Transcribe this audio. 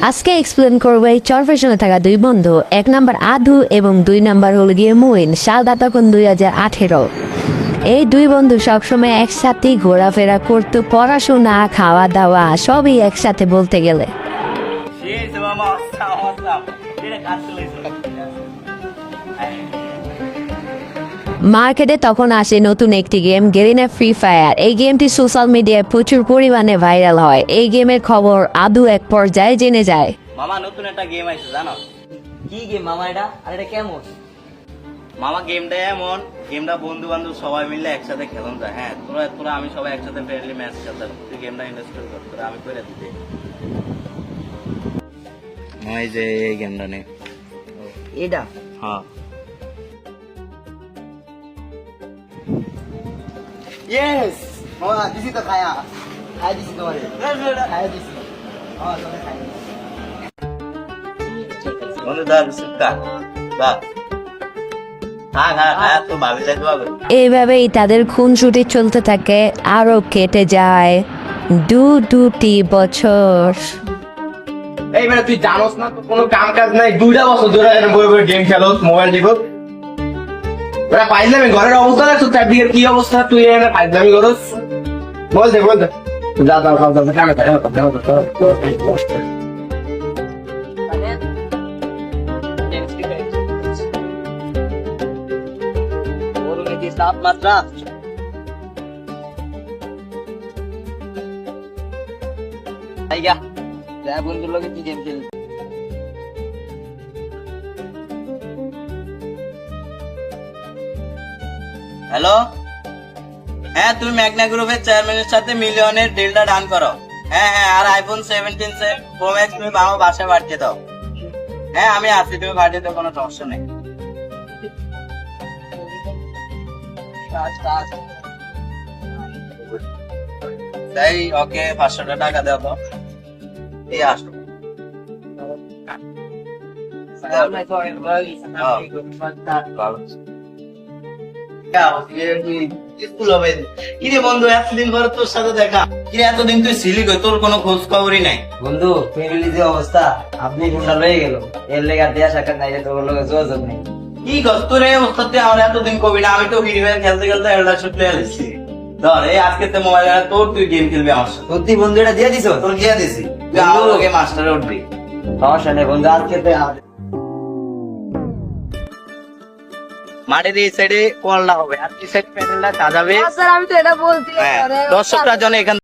আজকে এক্সপ্লেন করবো এই চরফেশনে থাকা দুই বন্ধু, এক নাম্বার আধু এবং দুই নাম্বার হলো গিয়ে মুইন। সালটা তখন 2018। এই দুই বন্ধু সবসময় একসাথেই ঘোরাফেরা করতো, পড়াশোনা খাওয়া দাওয়া সবই একসাথে বলতে গেলে। মার্কেটে তখন আসে নতুন একটি গেম, গেরিনা ফ্রি ফায়ার। এই গেমটি সোশ্যাল মিডিয়ায় প্রচুর পরিমাণে ভাইরাল হয়। এই গেমের খবর আদু এক পর্যায়ে জেনে যায়। মামা নতুন একটা গেম আছে জানো? কি গেম মামা এটা? আর এটা কেমন? মামা গেমটা এমন, গেমটা বন্ধু বান্ধব সবাই মিলে একসাথে খেলন যায়। হ্যাঁ, তোরা আমি সবাই একসাথে ফ্রেন্ডলি ম্যাচ খেলতে, তুই গেমটা ইনস্টল কর, তোরা আমি করে দিতে। এই যে এই গেমটা নে। এটা হ্যাঁ ইয়েস মামা দিছি তো খাই দিছি তোমারে খাই দিছি তোরে খাই দিছি। বন্ধু দাঁড় সুক্কা বাহ হ্যাঁ তো ভাবি যাইতে পারবে। এইভাবেই তাদের খুনসুটি চলতে থাকে, আরো কেটে যায় দুটি বছর। এই মানে তুই জানোস না, তো কোনো কাম কাজ নাই, 2টা বছর ধরে বই বই গেম খেলো, মোবাইল টিপো। ওরা পাইলামি ঘরের অবস্থা দেখছো, চারদিকের কি অবস্থা, তুই এখানে পাইলামি করস। বলতে যা দাও খাও দাও কামে থাকে তাপমাত্রা বন্ধুর লোকে কি গেম খেলি। হ্যালো, হ্যাঁ তুমি ম্যাগনা গ্রুপের চেয়ারম্যানের সাথে মিলিয়নের ডিলটা ডান করো। হ্যাঁ আর আইফোন 17 প্রো ম্যাক্স তুমি আমার বাসায় পাঠিয়ে দাও। হ্যাঁ আমি আছি, তুমি পাঠিয়ে দাও, কোনো সমস্যা নেই। তাই ওকে 500 টাকা দেও তো, এই আসো। কিরে বন্ধু, এতদিন পরে তোর সাথে দেখা। কিরে এতদিন তুই ছিলি কই, তোর কোনো খোঁজ খবরই নাই। বন্ধু ফ্যামিলি যে অবস্থা, আপনি কোনটা রয়ে গেল, এর লেগে দেয়া সাক্ষাৎ নাই, তোর লোকে যোগাযোগ নেই। কি কর তোর এই অবস্থাতে? আমার এতদিন কবি না, আমি তো ফ্রি ফায়ার খেলতে খেলতে এলডা শুট প্লেয়ার হচ্ছি। ধর এই আজকে তো মোবাইল তোর, তুই গেম খেলবি আমার সাথে। সত্যি বন্ধু এটা দিয়ে দিছো? তোর গিয়া দিছি, তুই আমার লগে মাস্টারে উঠবি। সমস্যা নেই বন্ধু, আজকে তো মাঠের এই সাইডে কলটা হবে, আর এই সাইড প্যানেলটা সাজাবে। স্যার আমি তো এটা বলছি দর্শকরা যেন এখান